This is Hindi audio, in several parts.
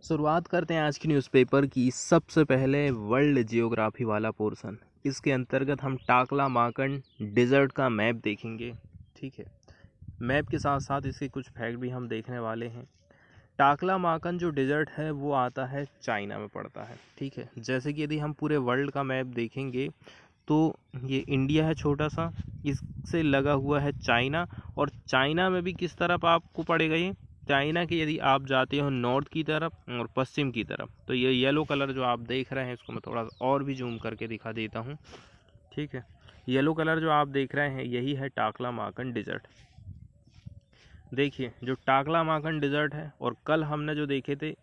शुरुआत करते हैं आज की न्यूज़पेपर की। सबसे पहले वर्ल्ड जियोग्राफी वाला पोर्शन, इसके अंतर्गत हम टाकला माकन डिज़र्ट का मैप देखेंगे। ठीक है, मैप के साथ साथ इसके कुछ फैक्ट भी हम देखने वाले हैं। टाकला माकन जो डिज़र्ट है वो आता है चाइना में पड़ता है। ठीक है, जैसे कि यदि हम पूरे वर्ल्ड का मैप देखेंगे तो ये इंडिया है छोटा सा, इससे लगा हुआ है चाइना, और चाइना में भी किस तरफ आपको पड़ेगा ये, चाइना के यदि आप जाते हो नॉर्थ की तरफ और पश्चिम की तरफ, तो ये येलो कलर जो आप देख रहे हैं इसको मैं थोड़ा और भी जूम करके दिखा देता हूँ। ठीक है, येलो कलर जो आप देख रहे हैं यही है टाकला माकन डिज़र्ट। देखिए जो टाकला माकन डिज़र्ट है, और कल हमने जो देखे थे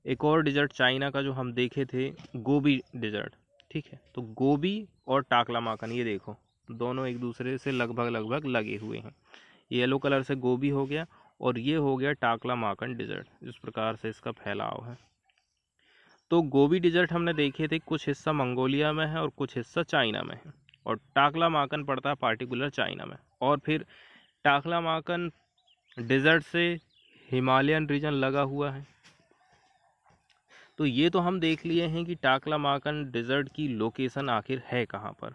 एक और डिज़र्ट चाइना का जो हम देखे थे गोबी डिज़र्ट। ठीक है, तो गोबी और टाकला माकन ये देखो दोनों एक दूसरे से लगभग लगे हुए हैं। येलो कलर से गोबी हो गया और ये हो गया टाकला माकन डिज़र्ट। इस प्रकार से इसका फैलाव है। तो गोबी डिज़र्ट हमने देखे थे, कुछ हिस्सा मंगोलिया में है और कुछ हिस्सा चाइना में है, और टाकला माकन पड़ता है पार्टिकुलर चाइना में। और फिर टाकला माकन डिज़र्ट से हिमालयन रीजन लगा हुआ है। तो ये तो हम देख लिए हैं कि टाकला माकन डिज़र्ट की लोकेशन आखिर है कहाँ पर।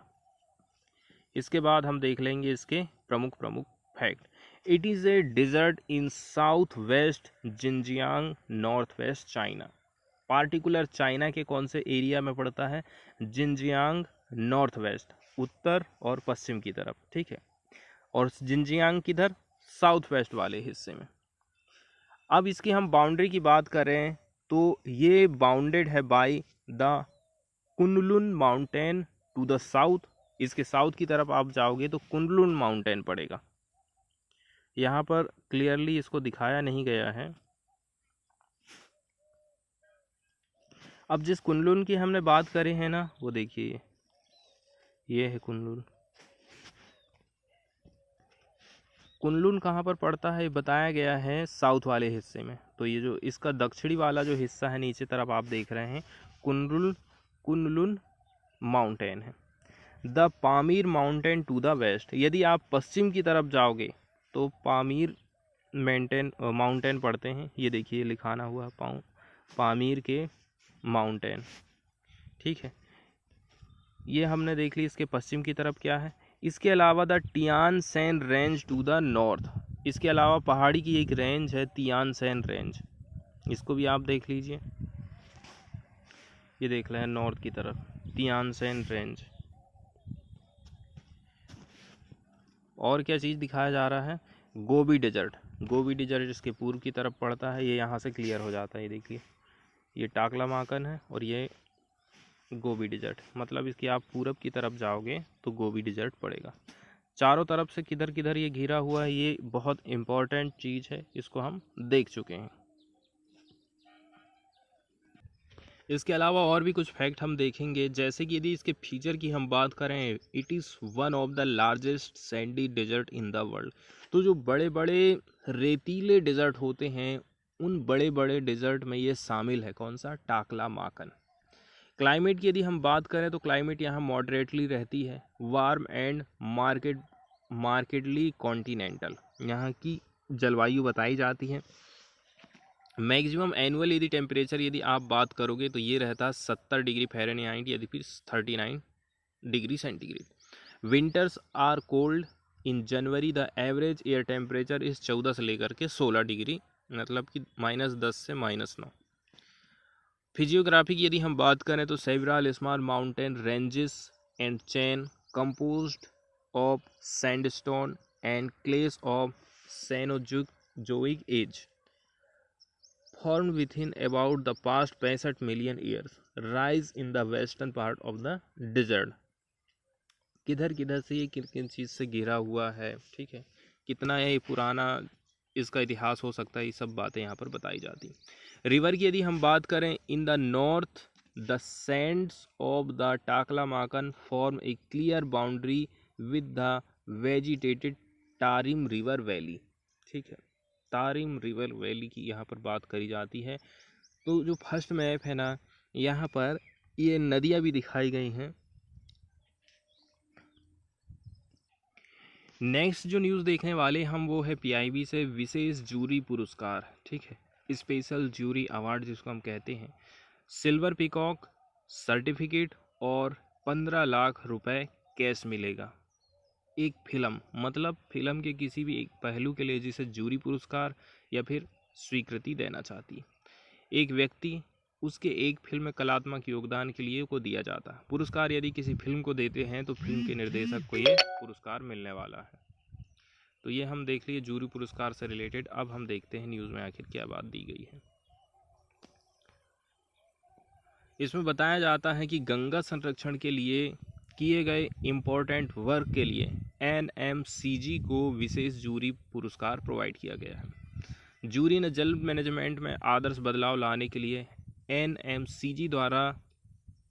इसके बाद हम देख लेंगे इसके प्रमुख fact. It is a desert in south west Xinjiang north west China. Particular China के कौन से एरिया में पड़ता है, जिनजियांग नॉर्थ वेस्ट, उत्तर और पश्चिम की तरफ। ठीक है, और जिनजियांग किधर, साउथ वेस्ट वाले हिस्से में। अब इसकी हम बाउंड्री की बात करें तो ये बाउंडेड है by the Kunlun mountain to the south. इसके साउथ की तरफ आप जाओगे तो कुनलुन माउंटेन पड़ेगा। यहाँ पर क्लियरली इसको दिखाया नहीं गया है। अब जिस कुनलुन की हमने बात करी है ना, वो देखिए ये है कुनलुन। कुनलुन कहाँ पर पड़ता है बताया गया है साउथ वाले हिस्से में। तो ये जो इसका दक्षिणी वाला जो हिस्सा है नीचे तरफ आप देख रहे हैं, कुनलुन माउंटेन है। The Pamir mountain to the west, यदि आप पश्चिम की तरफ जाओगे तो पामीर माउंटेन पड़ते हैं। ये देखिए लिखाना हुआ पामीर के माउंटेन। ठीक है, ये हमने देख ली। इसके पश्चिम की तरफ क्या है, इसके अलावा the Tian Shan range to the north. इसके अलावा पहाड़ी की एक रेंज है तियान सैन रेंज, इसको भी आप देख लीजिए। ये देख रहे हैं नॉर्थ की तरफ तियान सैन रेंज। और क्या चीज़ दिखाया जा रहा है, गोबी डेजर्ट। गोबी डेजर्ट इसके पूर्व की तरफ पड़ता है, ये यहाँ से क्लियर हो जाता है। ये देखिए ये टाकला माकन है और ये गोबी डेजर्ट, मतलब इसकी आप पूरब की तरफ जाओगे तो गोबी डेजर्ट पड़ेगा। चारों तरफ से किधर किधर ये घिरा हुआ है, ये बहुत इम्पॉर्टेंट चीज़ है, इसको हम देख चुके हैं। इसके अलावा और भी कुछ फैक्ट हम देखेंगे, जैसे कि यदि इसके फीचर की हम बात करें, it is one of the largest sandy desert in the world. तो जो बड़े बड़े रेतीले डेजर्ट होते हैं उन बड़े बड़े डेजर्ट में ये शामिल है। कौन सा, टाकला माकन। क्लाइमेट की यदि हम बात करें तो क्लाइमेट यहाँ मॉडरेटली रहती है, वार्म एंड मार्केटली कॉन्टिनेंटल यहाँ की जलवायु बताई जाती है। मैक्सिमम एनुअल यदि टेम्परेचर यदि आप बात करोगे तो ये रहता है 70 डिग्री फ़ारेनहाइट, यदि फिर 39 degree centigrade. Winters are cold in January, the average air temperature is 14 से लेकर के 16 डिग्री, मतलब कि -10 से -9। फिजियोग्राफी की यदि हम बात करें तो several small mountain ranges and chain composed of sandstone and clays of Cenozoic age formed within about the past 65 million years rise in the western part of the desert। किधर किधर से ये किन किन चीज़ से घिरा हुआ है, ठीक है, कितना ये पुराना इसका इतिहास हो सकता है, ये सब बातें यहाँ पर बताई जाती। रिवर की यदि हम बात करें, in the north the sands of the Taklamakan form a clear boundary with the vegetated Tarim river valley. ठीक है, तारिम रिवर वैली की यहाँ पर बात करी जाती है। तो जो फर्स्ट मैप है ना, यहाँ पर ये नदियाँ भी दिखाई गई हैं। नेक्स्ट जो न्यूज़ देखने वाले हम वो है पीआईबी से विशेष जूरी पुरस्कार। ठीक है, स्पेशल जूरी अवार्ड जिसको हम कहते हैं, सिल्वर पीकॉक सर्टिफिकेट और 15 लाख रुपए कैश मिलेगा। एक फिल्म, मतलब फिल्म के किसी भी एक पहलू के लिए जिसे जूरी पुरस्कार या फिर स्वीकृति देना चाहती है, एक व्यक्ति उसके एक फिल्म में कलात्मक योगदान के लिए को दिया जाता है। पुरस्कार यदि किसी फिल्म को देते हैं तो फिल्म के निर्देशक को ये पुरस्कार मिलने वाला है। तो ये हम देख लिए जूरी पुरस्कार से रिलेटेड। अब हम देखते हैं न्यूज़ में आखिर क्या बात दी गई है। इसमें बताया जाता है कि गंगा संरक्षण के लिए किए गए इम्पोर्टेंट वर्क के लिए NMCG को विशेष जूरी पुरस्कार प्रोवाइड किया गया है। जूरी ने जल मैनेजमेंट में आदर्श बदलाव लाने के लिए NMCG द्वारा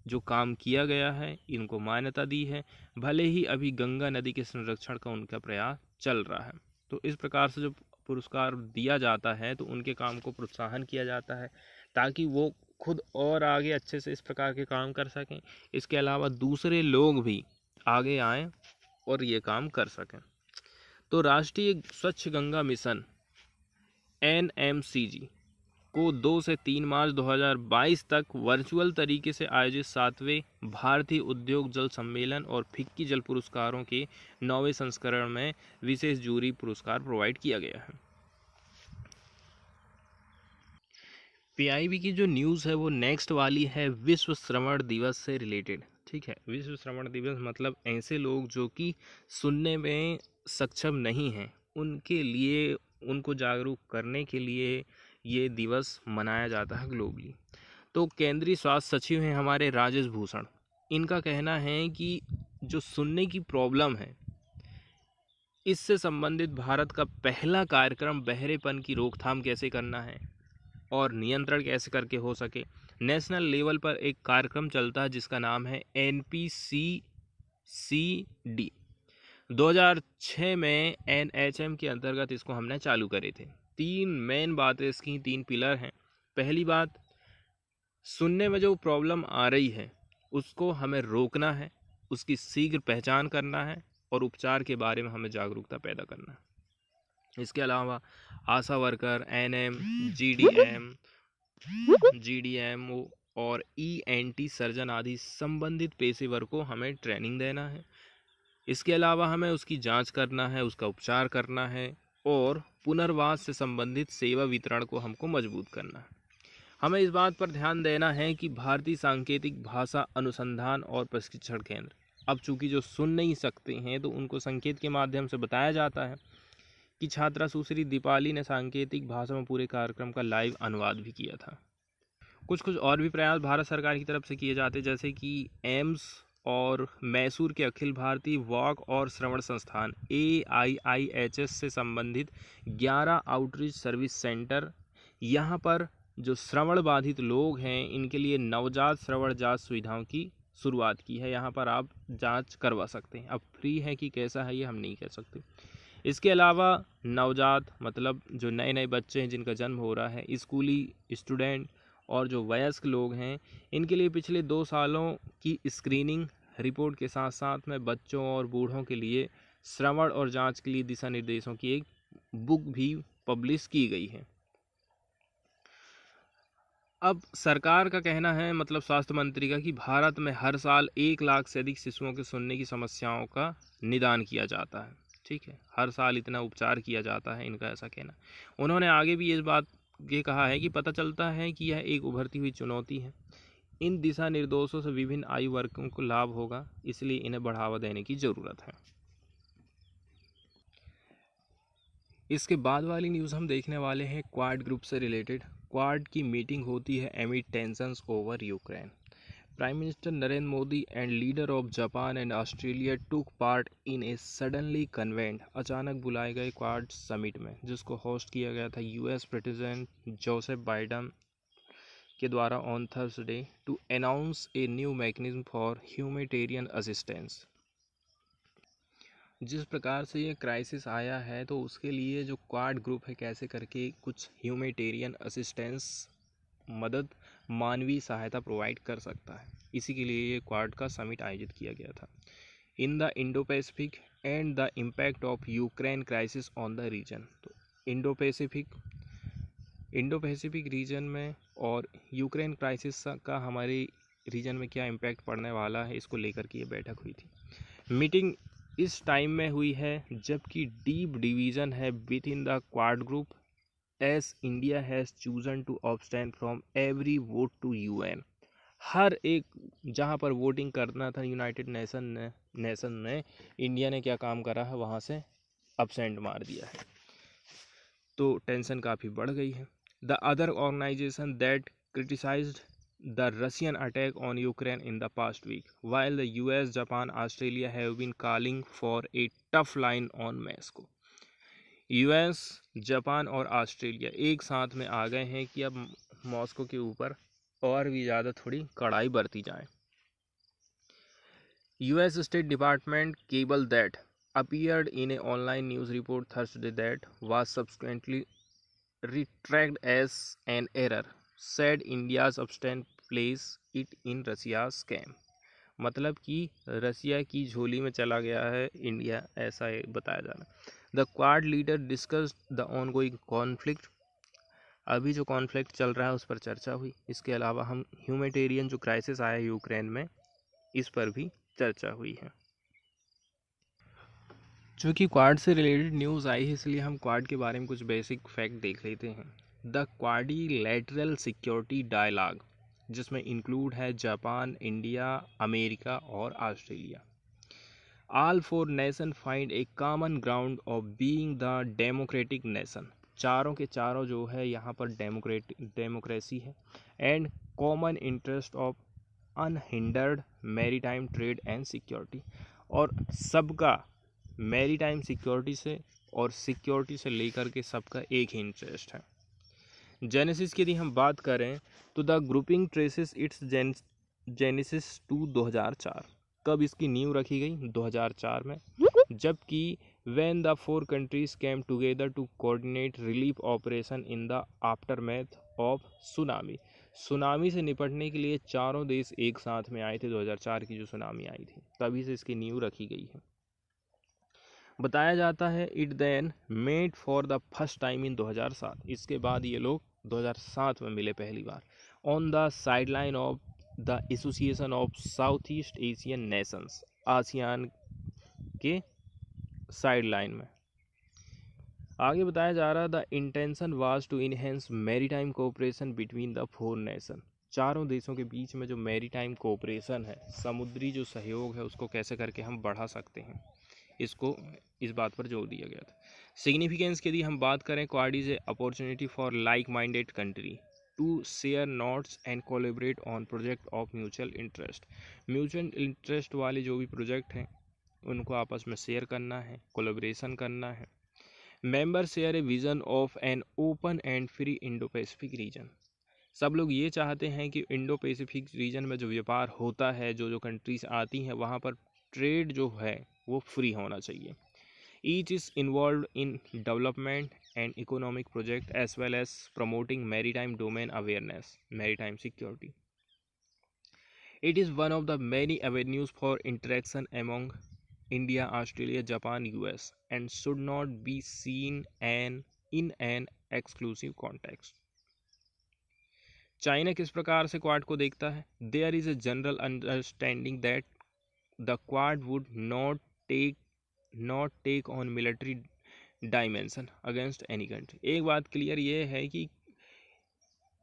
जो काम किया गया है इनको मान्यता दी है, भले ही अभी गंगा नदी के संरक्षण का उनका प्रयास चल रहा है। तो इस प्रकार से जो पुरस्कार दिया जाता है तो उनके काम को प्रोत्साहन किया जाता है ताकि वो खुद और आगे अच्छे से इस प्रकार के काम कर सकें। इसके अलावा दूसरे लोग भी आगे आएं और ये काम कर सकें। तो राष्ट्रीय स्वच्छ गंगा मिशन NMCG को 2 से 3 मार्च 2022 तक वर्चुअल तरीके से आयोजित 7वें भारतीय उद्योग जल सम्मेलन और फिक्की जल पुरस्कारों के 9वें संस्करण में विशेष जूरी पुरस्कार प्रोवाइड किया गया है। PIB की जो न्यूज़ है वो नेक्स्ट वाली है विश्व श्रवण दिवस से रिलेटेड। ठीक है, विश्व श्रवण दिवस मतलब ऐसे लोग जो कि सुनने में सक्षम नहीं हैं उनके लिए, उनको जागरूक करने के लिए ये दिवस मनाया जाता है ग्लोबली। तो केंद्रीय स्वास्थ्य सचिव हैं हमारे राजेश भूषण। इनका कहना है कि जो सुनने की प्रॉब्लम है इससे संबंधित भारत का पहला कार्यक्रम बहरेपन की रोकथाम कैसे करना है और नियंत्रण कैसे करके हो सके, नेशनल लेवल पर एक कार्यक्रम चलता है जिसका नाम है NPCCD। 2006 में NHM के अंतर्गत इसको हमने चालू करे थे। 3 मेन बातें इसकी, 3 पिलर हैं। पहली बात, सुनने में जो प्रॉब्लम आ रही है उसको हमें रोकना है, उसकी शीघ्र पहचान करना है और उपचार के बारे में हमें जागरूकता पैदा करना है। इसके अलावा आशा वर्कर, NM, GDM और ENT सर्जन आदि संबंधित पेशेवर को हमें ट्रेनिंग देना है। इसके अलावा हमें उसकी जांच करना है, उसका उपचार करना है और पुनर्वास से संबंधित सेवा वितरण को हमको मजबूत करना है। हमें इस बात पर ध्यान देना है कि भारतीय सांकेतिक भाषा अनुसंधान और प्रशिक्षण केंद्र, अब चूंकि जो सुन नहीं सकते हैं तो उनको संकेत के माध्यम से बताया जाता है कि छात्रा सुश्री दीपाली ने सांकेतिक भाषा में पूरे कार्यक्रम का लाइव अनुवाद भी किया था। कुछ और भी प्रयास भारत सरकार की तरफ से किए जाते, जैसे कि एम्स और मैसूर के अखिल भारतीय वाक और श्रवण संस्थान AIIHS से संबंधित 11 आउटरीच सर्विस सेंटर, यहाँ पर जो श्रवण बाधित लोग हैं इनके लिए नवजात श्रवण जांच सुविधाओं की शुरुआत की है। यहाँ पर आप जांच करवा सकते हैं। अब फ्री है कि कैसा है ये हम नहीं कह सकते। इसके अलावा नवजात मतलब जो नए नए बच्चे हैं जिनका जन्म हो रहा है, स्कूली स्टूडेंट और जो वयस्क लोग हैं, इनके लिए पिछले 2 सालों की स्क्रीनिंग रिपोर्ट के साथ साथ में बच्चों और बूढ़ों के लिए श्रवण और जांच के लिए दिशा निर्देशों की एक बुक भी पब्लिश की गई है। अब सरकार का कहना है, मतलब स्वास्थ्य मंत्री का, कि भारत में हर साल 1 लाख से अधिक शिशुओं के सुनने की समस्याओं का निदान किया जाता है। ठीक है, हर साल इतना उपचार किया जाता है, इनका ऐसा कहना। उन्होंने आगे भी इस बात ये कहा है कि पता चलता है कि यह एक उभरती हुई चुनौती है। इन दिशा निर्देशों से विभिन्न आयु वर्गों को लाभ होगा, इसलिए इन्हें बढ़ावा देने की ज़रूरत है। इसके बाद वाली न्यूज़ हम देखने वाले हैं क्वाड ग्रुप से रिलेटेड। क्वाड की मीटिंग होती है एमिड tensions over Ukraine. Prime minister Narendra Modi and leader of Japan and Australia took part in A suddenly convent, अचानक बुलाए गए क्वाड समिट में, जिसको होस्ट किया गया था US प्रेसिडेंट जोसेफ बाइडेन के द्वारा on Thursday to announce a new mechanism for humanitarian assistance. जिस प्रकार से ये क्राइसिस आया है तो उसके लिए जो क्वाड ग्रुप है कैसे करके कुछ ह्यूमैनिटेरियन असिस्टेंस, मदद, मानवीय सहायता प्रोवाइड कर सकता है, इसी के लिए ये क्वाड का समिट आयोजित किया गया था। In the Indo Pacific and the impact of Ukraine crisis on the region. तो Indo Pacific Indo Pacific region में और यूक्रेन क्राइसिस का हमारे रीजन में क्या इम्पैक्ट पड़ने वाला है, इसको लेकर के ये बैठक हुई थी। मीटिंग इस टाइम में हुई है जबकि डीप डिवीज़न है within the Quad group, as India has chosen to abstain from every vote to UN. हर एक जहाँ पर वोटिंग करना था यूनाइटेड नेशन ने इंडिया ने क्या काम करा है, वहाँ से अब्सेंट मार दिया है, तो टेंशन काफ़ी बढ़ गई है। The other organisation that criticised the Russian attack on Ukraine in the past week, while the US, Japan, Australia have been calling for a tough line on Moscow. US, Japan और ऑस्ट्रेलिया एक साथ में आ गए हैं कि अब मॉस्को के ऊपर और भी ज़्यादा थोड़ी कड़ाई बरती जाए। US State Department cable that appeared in an online news report Thursday that was subsequently retracted as an error said India's abstain place it in Russia's scam। मतलब कि रसिया की झोली में चला गया है इंडिया, ऐसा बताया जा रहा है। The quad leader discussed the ongoing conflict, अभी जो कॉन्फ्लिक्ट चल रहा है उस पर चर्चा हुई। इसके अलावा हम ह्यूमैनिटेरियन जो क्राइसिस आया यूक्रेन में, इस पर भी चर्चा हुई है। चूँकि क्वाड से रिलेटेड न्यूज़ आई है इसलिए हम क्वाड के बारे में कुछ बेसिक फैक्ट देख लेते हैं। द क्वाड्रिलैटरल सिक्योरिटी डायलॉग, जिसमें इंक्लूड है जापान, इंडिया, अमेरिका और Australia. All for nation find A common ground of being the democratic nation, चारों के चारों जो है यहाँ पर डेमोक्रेसी है, and common interest of unhindered maritime trade and security, और सबका मैरीटाइम सिक्योरिटी से और सिक्योरिटी से लेकर के सबका एक ही इंटरेस्ट है। जेनेसिस की यदि हम बात करें तो the grouping traces its genesis to 2004। कब इसकी नींव रखी गई? 2004 में, जबकि when the four countries came together to coordinate relief operation in the aftermath of tsunami से निपटने के लिए चारों देश एक साथ में आए थे। 2004 की जो सुनामी आई थी तभी से इसकी नींव रखी गई है। बताया जाता है it then met for the first time in 2007, इसके बाद ये लोग 2007 में मिले पहली बार, on the sideline of the Association of South East Asian Nations, ASEAN के साइडलाइन में। आगे बताया जा रहा the intention was to enhance maritime cooperation between the four nation, चारों देशों के बीच में जो मैरीटाइम कोऑपरेशन है, समुद्री जो सहयोग है, उसको कैसे करके हम बढ़ा सकते हैं, इसको इस बात पर जोर दिया गया था। सिग्निफिकेंस की यदि हम बात करें, Quad is a opportunity for like minded country to share notes and collaborate on project of mutual interest, mutual interest वाले जो भी प्रोजेक्ट हैं उनको आपस में शेयर करना है, कोलैबोरेशन करना है। Member share a vision of an open and free Indo Pacific reason, सब लोग ये चाहते हैं कि इंडो पैसिफिक रीजन में जो व्यापार होता है, जो जो कंट्रीज आती हैं वहाँ पर ट्रेड जो है वो फ्री होना चाहिए। Each is involve in development and economic project as well as promoting maritime domain awareness, maritime security. It is one of the many avenues for interaction among India, Australia, Japan, US, and should not be seen in an exclusive context. China किस प्रकार से क्वाड को देखता है? There is a general understanding that the quad would not take on military dimension against any country. एक बात क्लियर ये है कि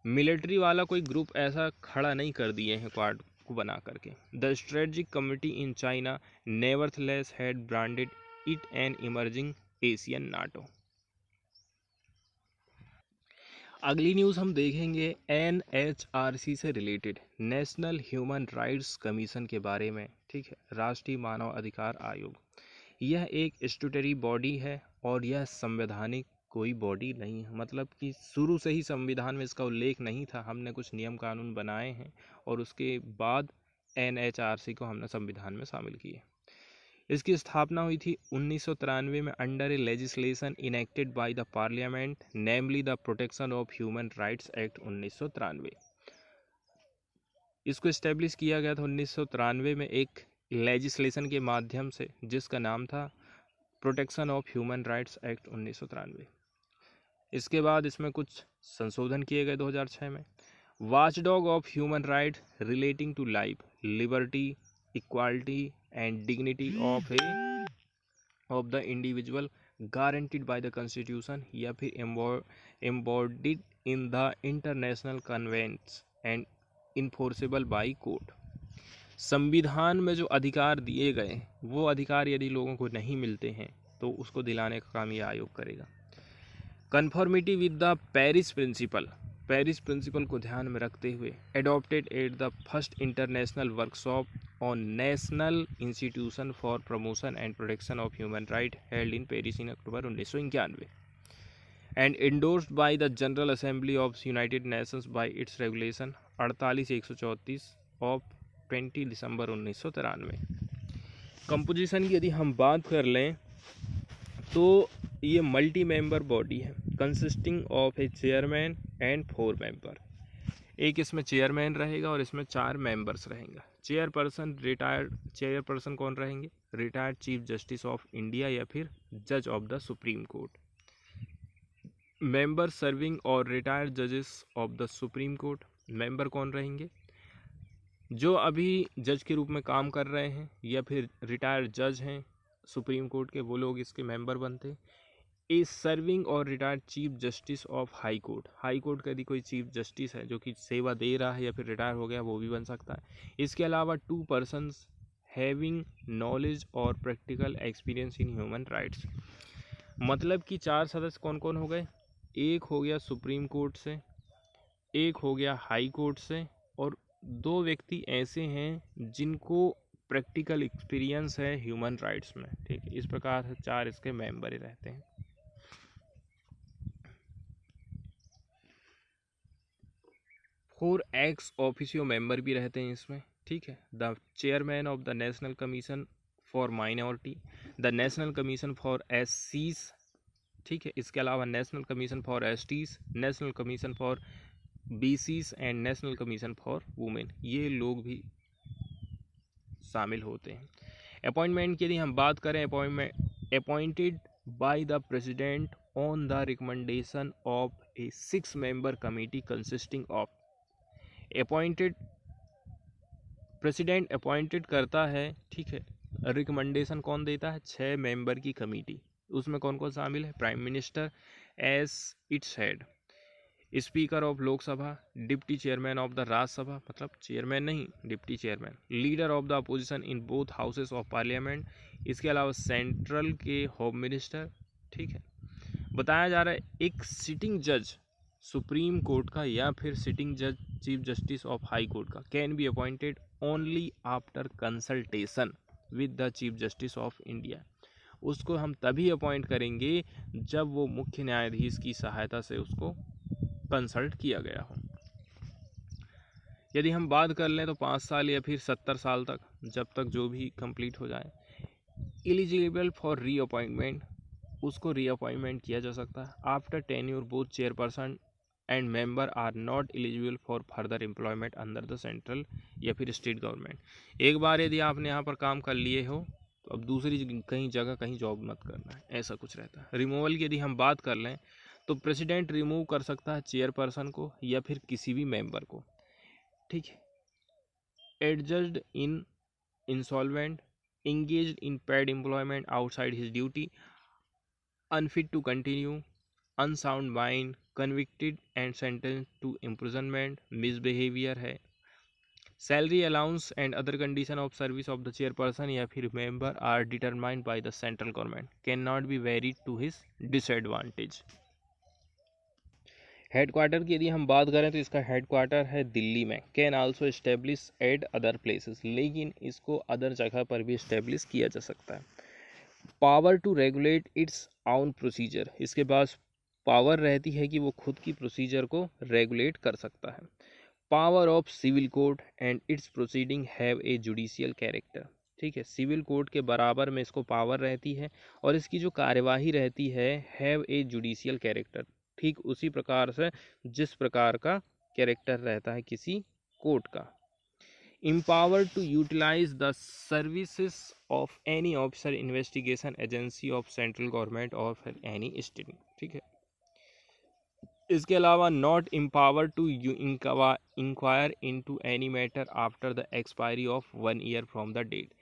मिलिट्री वाला कोई ग्रुप ऐसा खड़ा नहीं कर दिए हैं क्वाड को बना करके। The strategic committee in China nevertheless had branded it an emerging Asian NATO. अगली न्यूज़ हम देखेंगे NHRC से related, National Human Rights Commission के बारे में। ठीक है, राष्ट्रीय मानव अधिकार आयोग, यह एक स्टैट्यूटरी बॉडी है और यह संवैधानिक कोई बॉडी नहीं है, मतलब कि शुरू से ही संविधान में इसका उल्लेख नहीं था, हमने कुछ नियम कानून बनाए हैं और उसके बाद NHRC को हमने संविधान में शामिल किए। इसकी स्थापना हुई थी 1993 में under A legislation enacted by the parliament, namely the protection of human rights act 1993। इसको इस्टेब्लिश किया गया था 1993 में एक लेजिस्लेशन के माध्यम से, जिसका नाम था protection of human rights act 1993। इसके बाद इसमें कुछ संशोधन किए गए 2006 में। Watchdog of human right relating to life, liberty, equality and dignity of the individual guaranteed by the constitution या फिर embodied in the international covenants and enforceable by court. संविधान में जो अधिकार दिए गए वो अधिकार यदि लोगों को नहीं मिलते हैं तो उसको दिलाने का काम ये आयोग करेगा। Conformity with the Paris principle, Paris principle को ध्यान में रखते हुए adopted at the first international workshop on national institution for promotion and protection of human right held in Paris in October 1991 and endorsed by the general assembly of United Nations by its regulation 48-134 of 20 December 1993। Composition की यदि हम बात कर लें तो ये मल्टी मेंबर बॉडी है consisting of A chairman and 4 member. एक इसमें चेयरमैन रहेगा और इसमें 4 मेंबर्स रहेंगे। चेयरपर्सन कौन रहेंगे? Retired chief justice of India या फिर जज of the supreme court. Member serving और रिटायर्ड जजेस of the supreme court, member कौन रहेंगे? जो अभी जज के रूप में काम कर रहे हैं या फिर रिटायर्ड जज हैं सुप्रीम कोर्ट के, वो लोग इसके मेंबर बनते हैं। ए सर्विंग और retired chief justice of high court, high court का यदि कोई चीफ जस्टिस है जो कि सेवा दे रहा है या फिर रिटायर हो गया वो भी बन सकता है। इसके अलावा 2 पर्सन्स हैविंग नॉलेज और practical experience in human rights. मतलब कि 4 सदस्य कौन कौन हो गए? एक हो गया सुप्रीम कोर्ट से, एक हो गया हाई कोर्ट से, और 2 व्यक्ति ऐसे हैं जिनको प्रैक्टिकल एक्सपीरियंस है ह्यूमन राइट्स में। ठीक है, इस प्रकार से 4 इसके मेंबर ही रहते हैं। 4 एक्स ऑफिसियो मेंबर भी रहते हैं इसमें। ठीक है, the chairman of the National Commission for minority, the National Commission for एससीज, ठीक है, इसके अलावा National Commission for STs, National Commission for BCs and National Commission for women, ये लोग भी शामिल होते हैं। अपॉइंटमेंट की यदि हम बात करें, appointed by the president on the recommendation of A 6 member committee consisting of, appointed president appointed करता है, ठीक है, रिकमेंडेशन कौन देता है? 6 मेंबर की कमेटी। उसमें कौन कौन शामिल है? Prime minister as its head, speaker of Lok Sabha, deputy chairman of the Rajya Sabha, मतलब चेयरमैन नहीं deputy chairman, leader of the opposition in both houses of parliament, इसके अलावा सेंट्रल के होम मिनिस्टर। ठीक है, बताया जा रहा है एक सिटिंग जज सुप्रीम कोर्ट का या फिर सिटिंग जज chief justice of high court का can be appointed only after consultation with the chief justice of India. उसको हम तभी अपॉइंट करेंगे जब वो मुख्य न्यायाधीश की सहायता से उसको कंसल्ट किया गया हो। यदि हम बात कर लें तो 5 साल या फिर 70 साल तक, जब तक जो भी कंप्लीट हो जाए, एलिजिबल फॉर रीअपॉइंटमेंट, उसको रीअपॉइंटमेंट किया जा सकता है। After tenure both chairperson and member are not eligible for further employment under the central या फिर स्टेट गवर्नमेंट। एक बार यदि आपने यहाँ पर काम कर लिए हो तो अब दूसरी कहीं जगह कहीं जॉब मत करना है, ऐसा कुछ रहता है। रिमूवल की यदि हम बात कर लें तो प्रेसिडेंट रिमूव कर सकता है चेयरपर्सन को या फिर किसी भी मेंबर को। ठीक है, एडजस्ड इन insolvent, engaged in paid employment outside his duty, unfit to continue, unsound mind, convicted and sentenced to imprisonment, misbehavior है। Salary allowance and other condition of service of the chairperson या फिर member are determined by the central government, cannot be varied to his disadvantage। Headquarter की यदि हम बात करें तो इसका हेडक्वार्टर है दिल्ली में। Can also establish eight other places, लेकिन इसको अदर जगह पर भी इस्टेब्लिश किया जा सकता है। पावर टू रेगुलेट इट्स आउन प्रोसीजर, इसके पास पावर रहती है कि वो खुद की प्रोसीजर को रेगुलेट कर सकता है। Power of civil court and its proceeding have a judicial character. ठीक है, सिविल कोर्ट के बराबर में इसको पावर रहती है और इसकी जो कार्यवाही रहती है हैव ए जुडिशियल कैरेक्टर, ठीक उसी प्रकार से जिस प्रकार का कैरेक्टर रहता है किसी कोर्ट का। empowered to utilize the services of any officer investigation agency of central government or any state। ठीक है, इसके अलावा not empower to inquire into any matter after the expiry of 1 year from the date.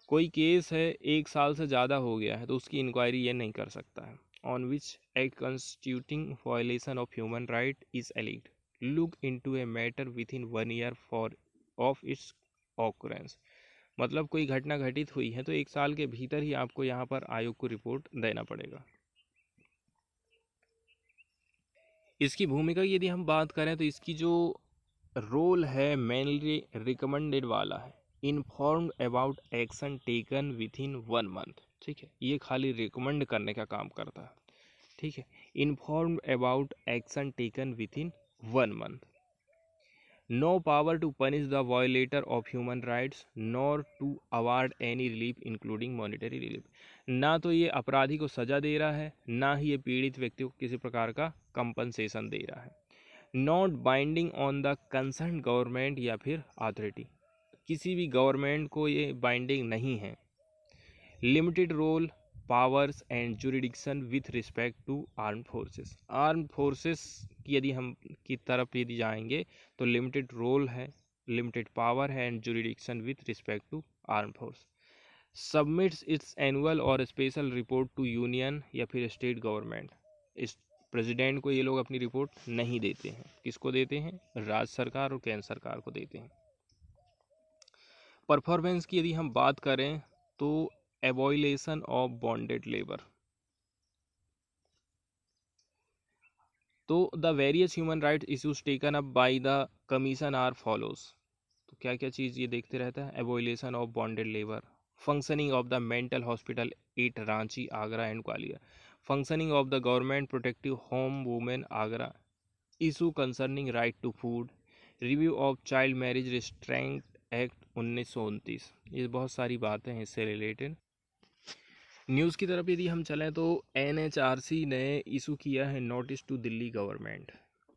कोई केस है 1 साल से ज़्यादा हो गया है तो उसकी इंक्वायरी ये नहीं कर सकता है। On which act constituting violation of human right is alleged, look into a matter within 1 year for of its occurrence. मतलब कोई घटना घटित हुई है तो 1 साल के भीतर ही आपको यहाँ पर आयोग को रिपोर्ट देना पड़ेगा। इसकी भूमिका की यदि हम बात करें तो इसकी जो रोल है मेनली रिकमेंडेड वाला है, inform about action taken within 1 month. ठीक है, ये खाली रिकमेंड करने का काम करता है। ठीक है, inform about action taken within 1 month. No power to punish the violator of human rights nor to award any relief including monetary relief. ना तो ये अपराधी को सजा दे रहा है, ना ही ये पीड़ित व्यक्ति को किसी प्रकार का कंपनसेशन दे रहा है। Not binding on the concern government या फिर अथॉरिटी, किसी भी गवर्नमेंट को ये बाइंडिंग नहीं है। Limited role powers and jurisdiction with respect to arm forces. Arm forces की यदि हम की तरफ यदि जाएंगे तो लिमिटेड रोल है, लिमिटेड पावर है and jurisdiction with respect to arm force. Submits its annual और स्पेशल रिपोर्ट टू यूनियन या फिर स्टेट गवर्नमेंट। इस प्रेसिडेंट को ये लोग अपनी रिपोर्ट नहीं देते हैं। किसको देते हैं? राज्य सरकार और केंद्र सरकार को देते हैं। परफॉर्मेंस की यदि हम बात करें तो एबॉलिशन ऑफ बॉन्डेड लेबर। तो the various human rights issues taken up by the commission are follows. तो क्या क्या चीज़ ये देखते रहता है? Abolition of bonded labour, functioning of the mental hospital at Ranchi, Agra and Gwalior, functioning of the government protective home women Agra, issue concerning right to food, review of child marriage restraint act 1929। ये बहुत सारी बातें हैं इससे रिलेटेड। न्यूज़ की तरफ यदि हम चलें तो NHRC ने इशू किया है नोटिस टू दिल्ली गवर्नमेंट।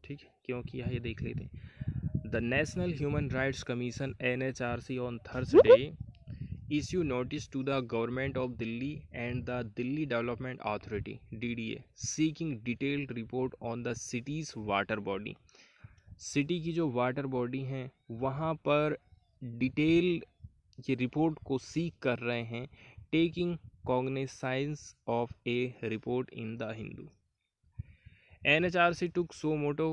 ठीक है, क्यों किया है ये देख लेते हैं। The national Human Rights commission NHRC on Thursday issue notice to the government of Delhi and the Delhi Development Authority DDA seeking detailed report on the city's water body। City की जो वाटर बॉडी है वहाँ पर डिटेल ये रिपोर्ट को सीक कर रहे हैं। Taking cognizance of a report in the Hindu. NHRC took so moto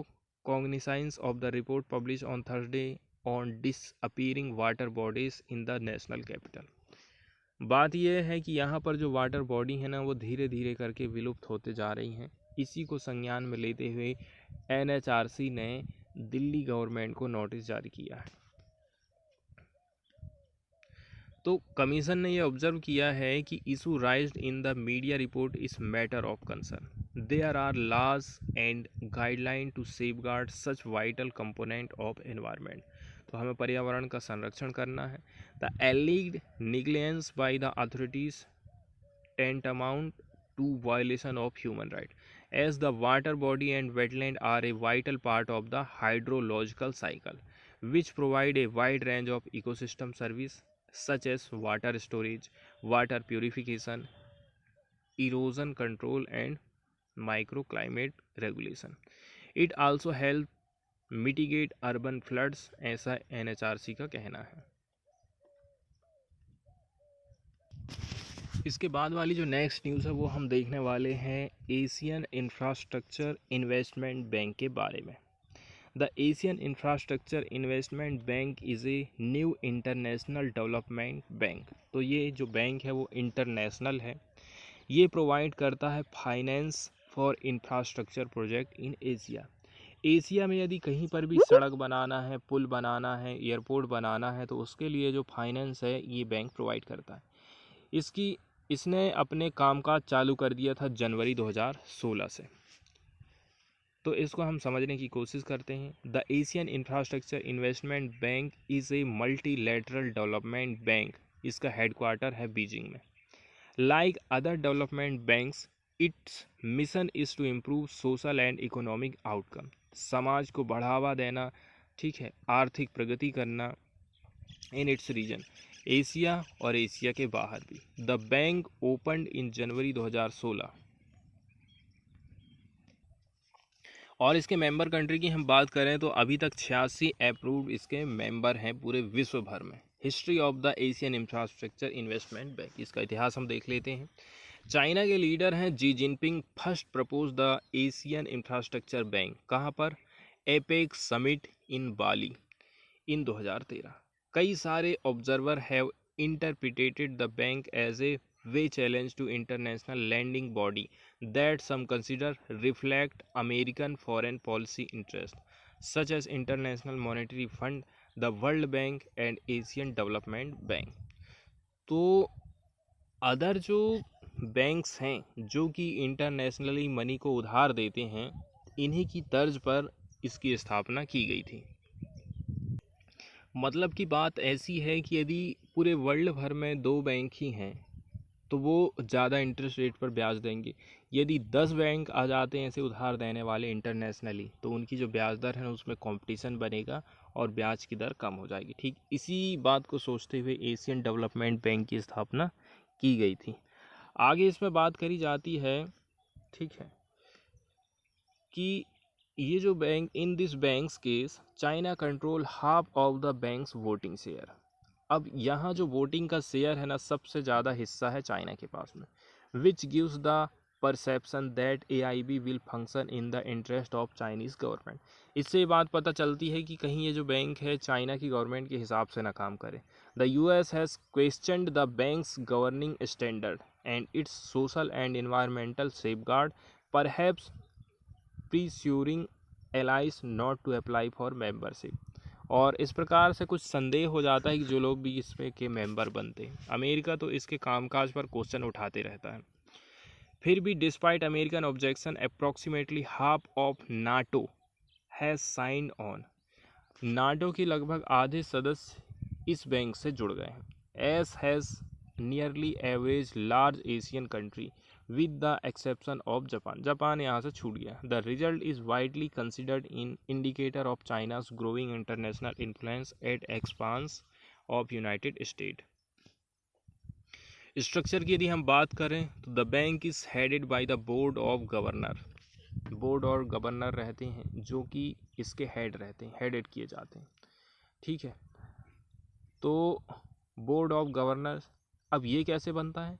cognizance of the report published on Thursday on disappearing water bodies in the national capital। बात यह है कि यहाँ पर जो वाटर बॉडी है ना वो धीरे धीरे करके विलुप्त होते जा रही हैं। इसी को संज्ञान में लेते हुए NHRC ने दिल्ली गवर्नमेंट को नोटिस जारी किया है। तो कमीशन ने यह ऑब्जर्व किया है कि issue raised in the media report is matter of concern. There are laws and guideline to safeguard such vital component of environment. तो हमें पर्यावरण का संरक्षण करना है। The alleged negligence by the authorities tantamount to violation of human right, as the water body and wetland are a vital part of the hydrological cycle, which provide a wide range of ecosystem service such as water storage, water purification, erosion control and microclimate regulation. It also help mitigate urban floods, ऐसा NHRC का कहना है। इसके बाद वाली जो नेक्स्ट न्यूज़ है वो हम देखने वाले हैं एशियन इंफ्रास्ट्रक्चर इन्वेस्टमेंट बैंक के बारे में। The Asian Infrastructure Investment Bank is a new international development bank. तो ये जो बैंक है वो इंटरनेशनल है। ये प्रोवाइड करता है finance for infrastructure project in Asia. Asia में यदि कहीं पर भी सड़क बनाना है, पुल बनाना है, एयरपोर्ट बनाना है तो उसके लिए जो फाइनेंस है ये बैंक प्रोवाइड करता है। इसने अपने कामकाज चालू कर दिया था जनवरी 2016 से। तो इसको हम समझने की कोशिश करते हैं। The Asian Infrastructure Investment Bank is a multilateral development bank. इसका हेडक्वार्टर है बीजिंग में। Like other development banks, its mission is to improve social and economic outcome. समाज को बढ़ावा देना, ठीक है, आर्थिक प्रगति करना इन इट्स रीजन, एशिया और एशिया के बाहर भी। The bank opened in January 2016 और इसके मेंबर कंट्री की हम बात करें तो अभी तक 86 अप्रूव्ड इसके मेंबर हैं पूरे विश्व भर में। History of the Asian Infrastructure Investment bank, इसका इतिहास हम देख लेते हैं। चाइना के लीडर हैं Xi Jinping first propose the Asian Infrastructure Bank, कहाँ पर? APEC summit in Bali in 2013। कई सारे observer have interpreted the bank as a way challenge to international lending body that some consider reflect American foreign policy interests, such as International Monetary Fund, the World Bank and Asian Development Bank। तो अदर जो बैंक्स हैं जो कि इंटरनेशनली मनी को उधार देते हैं, इन्हीं की तर्ज पर इसकी स्थापना की गई थी। मतलब की बात ऐसी है कि यदि पूरे वर्ल्ड भर में 2 बैंक ही हैं तो वो ज़्यादा इंटरेस्ट रेट पर ब्याज देंगे। यदि 10 बैंक आ जाते हैं ऐसे उधार देने वाले इंटरनेशनली, तो उनकी जो ब्याज दर है उसमें कंपटीशन बनेगा और ब्याज की दर कम हो जाएगी। ठीक इसी बात को सोचते हुए एशियन डेवलपमेंट बैंक की स्थापना की गई थी। आगे इसमें बात करी जाती है, ठीक है, कि ये जो bank, in this banks case China control half of the banks voting share. अब यहाँ जो वोटिंग का शेयर है ना, सबसे ज़्यादा हिस्सा है चाइना के पास में, which gives the perception that AIB will function in the interest of Chinese government. इससे ये बात पता चलती है कि कहीं ये जो बैंक है चाइना की गवर्नमेंट के हिसाब से ना काम करे। The US has questioned the bank's governing standard and its social and environmental safeguard, perhaps pressuring allies not to apply for membership. और इस प्रकार से कुछ संदेह हो जाता है कि जो लोग भी इसमें के मेंबर बनते हैं। अमेरिका तो इसके कामकाज पर क्वेश्चन उठाते रहता है। फिर भी despite American objection approximately half of NATO has sign on. NATO के लगभग आधे सदस्य इस बैंक से जुड़ गए हैं। S has nearly average large Asian country with the exception of Japan। Japan यहाँ से छूट गया। The result is widely considered in indicator of China's growing international influence at expense of United States। Structure की यदि हम बात करें तो the bank is headed by the board of governor. Board और गवर्नर रहते हैं जो कि इसके हेड रहते हैं, हेडेड किए जाते हैं, ठीक है। तो बोर्ड ऑफ गवर्नर, अब ये कैसे बनता है?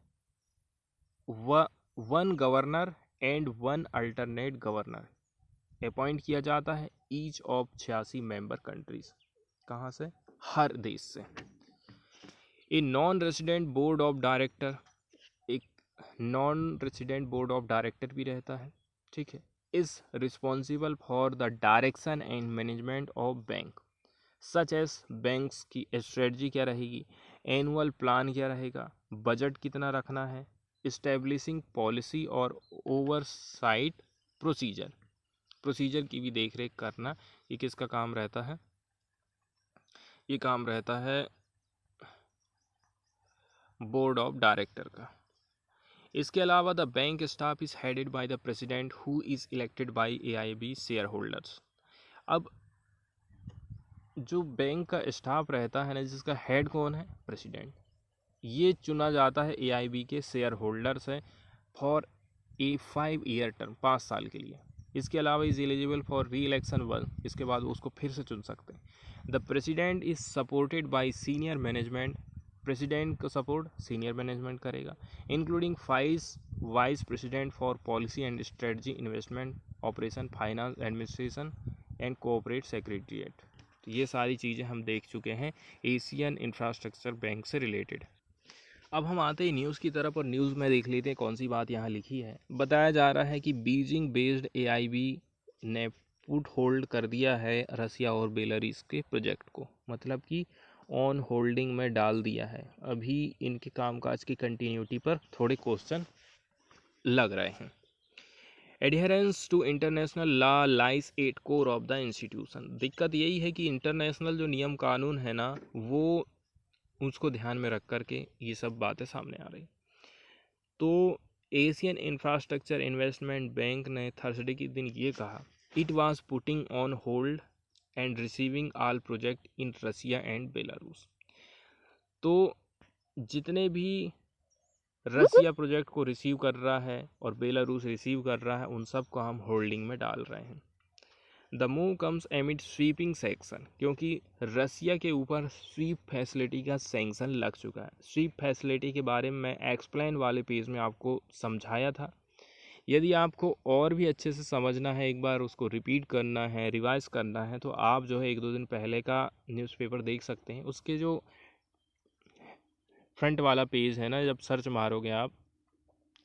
One governor and one alternate governor appoint किया जाता है ईच ऑफ 86 मेंबर कंट्रीज। कहाँ से? हर देश से। A non resident board of director, एक non resident board of director भी रहता है, ठीक है। Is responsible for the direction and management of bank, such as banks की स्ट्रेटजी क्या रहेगी, एनुअल प्लान क्या रहेगा, बजट कितना रखना है, इस्टेब्लिशिंग पॉलिसी और ओवरसाइट प्रोसीजर, प्रोसीजर की भी देखरेख करना, ये किसका काम रहता है? ये काम रहता है बोर्ड ऑफ डायरेक्टर का। इसके अलावा the bank staff is headed by the president who is elected by AIB share holders. अब जो बैंक का स्टाफ रहता है ना, जिसका हेड कौन है? प्रेसिडेंट। ये चुना जाता है AIB के शेयर होल्डर से फॉर ए 5 ईयर टर्म, 5 साल के लिए। इसके अलावा इज एलिजिबल फॉर री इलेक्शन 1, इसके बाद उसको फिर से चुन सकते हैं। The president is supported by senior management, president का सपोर्ट सीनियर मैनेजमेंट करेगा, including 5 vice president for policy and strategy, investment, operation, finance, administration and cooperate secretariat. तो ये सारी चीज़ें हम देख चुके हैं एशियन इंफ्रास्ट्रक्चर बैंक से रिलेटेड। अब हम आते हैं न्यूज़ की तरफ और न्यूज़ में देख लेते हैं कौन सी बात यहाँ लिखी है। बताया जा रहा है कि बीजिंग बेस्ड AIB ने पुट होल्ड कर दिया है रसिया और बेलारूस के प्रोजेक्ट को, मतलब कि ऑन होल्डिंग में डाल दिया है। अभी इनके कामकाज की कंटिन्यूटी पर थोड़े क्वेश्चन लग रहे हैं। Adherence to international law lies at core of the institution. दिक्कत यही है कि इंटरनेशनल जो नियम कानून है ना, वो उसको ध्यान में रख कर के ये सब बातें सामने आ रही। तो एशियन इंफ्रास्ट्रक्चर इन्वेस्टमेंट बैंक ने थर्सडे के दिन ये कहा, it was putting on hold and receiving all project in Russia and Belarus. तो जितने भी रसिया प्रोजेक्ट को रिसीव कर रहा है और बेलारूस रिसीव कर रहा है, उन सब को हम होल्डिंग में डाल रहे हैं। The move comes एमिड sweeping sanction, क्योंकि रसिया के ऊपर स्वीप फैसिलिटी का सैंक्शन लग चुका है। स्वीप फैसिलिटी के बारे में मैं एक्सप्लेन वाले पेज में आपको समझाया था। यदि आपको और भी अच्छे से समझना है, एक बार उसको रिपीट करना है, रिवाइज करना है, तो आप जो है 1-2 दिन पहले का न्यूज़पेपर देख सकते हैं। उसके जो फ्रंट वाला पेज है ना, जब सर्च मारोगे आप,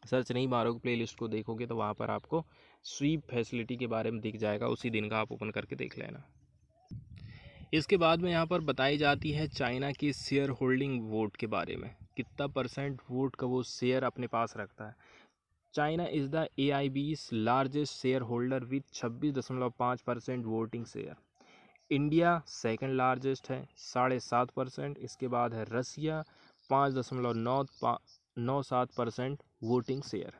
सर्च नहीं मारोगे, प्लेलिस्ट को देखोगे तो वहाँ पर आपको स्वीप फैसिलिटी के बारे में दिख जाएगा। उसी दिन का आप ओपन करके देख लेना। इसके बाद में यहाँ पर बताई जाती है चाइना की शेयर होल्डिंग वोट के बारे में, कितना % वोट का वो शेयर अपने पास रखता है। China is the AIB's largest share holder with 26.5% voting share. India second largest है 7.5%। इसके बाद है Russia 5.97% voting share.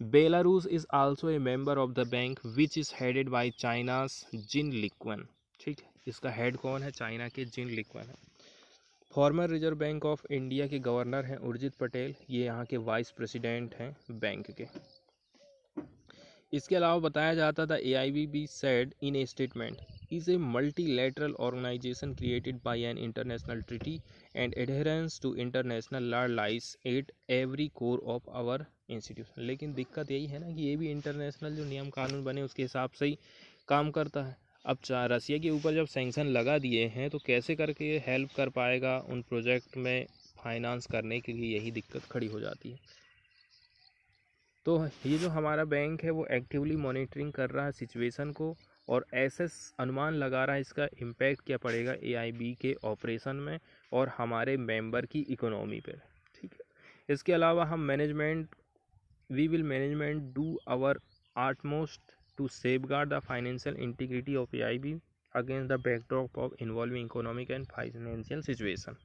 Belarus is also a member of the bank which is headed by China's Jin Liqun. ठीक है, इसका हेड कौन है? चाइना के जिन लिक्वन है। Farmer reserve bank of India के गवर्नर हैं उर्जित पटेल, ये यहाँ के वाइस प्रेसिडेंट हैं बैंक के। इसके अलावा बताया जाता था AIBB said in a statement is a multilateral organization created by an international treaty and adherence to international law lies at every core of our institution। लेकिन दिक्कत यही है ना कि ये भी इंटरनेशनल जो नियम कानून बने उसके हिसाब से ही काम करता है। अब रसिया के ऊपर जब सैंक्शन लगा दिए हैं तो कैसे करके ये हेल्प कर पाएगा उन प्रोजेक्ट में फाइनेंस करने के लिए, यही दिक्कत खड़ी हो जाती है। तो ये जो हमारा बैंक है वो एक्टिवली मॉनिटरिंग कर रहा है सिचुएशन को और ऐसे अनुमान लगा रहा है इसका इम्पैक्ट क्या पड़ेगा AIB के ऑपरेशन में और हमारे मेंबर की इकोनॉमी पे। ठीक है, इसके अलावा हम we will management do our utmost to safeguard the financial integrity of AIB against the backdrop of involving economic and financial situation.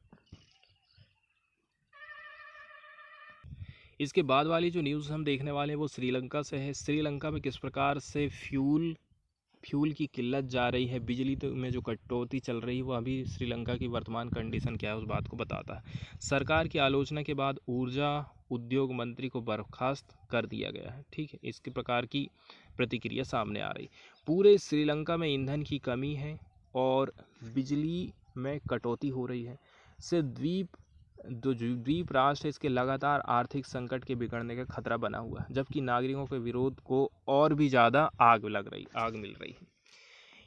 इसके बाद वाली जो न्यूज़ हम देखने वाले हैं वो श्रीलंका से है। श्रीलंका में किस प्रकार से फ्यूल की किल्लत जा रही है, बिजली में जो कटौती चल रही है, वो अभी श्रीलंका की वर्तमान कंडीशन क्या है उस बात को बताता है। सरकार की आलोचना के बाद ऊर्जा उद्योग मंत्री को बर्खास्त कर दिया गया है। ठीक है, इसके प्रकार की प्रतिक्रिया सामने आ रही। पूरे श्रीलंका में ईंधन की कमी है और बिजली में कटौती हो रही है। से द्वीप राष्ट्र है, इसके लगातार आर्थिक संकट के बिगड़ने का खतरा बना हुआ है, जबकि नागरिकों के विरोध को और भी ज़्यादा आग मिल रही है।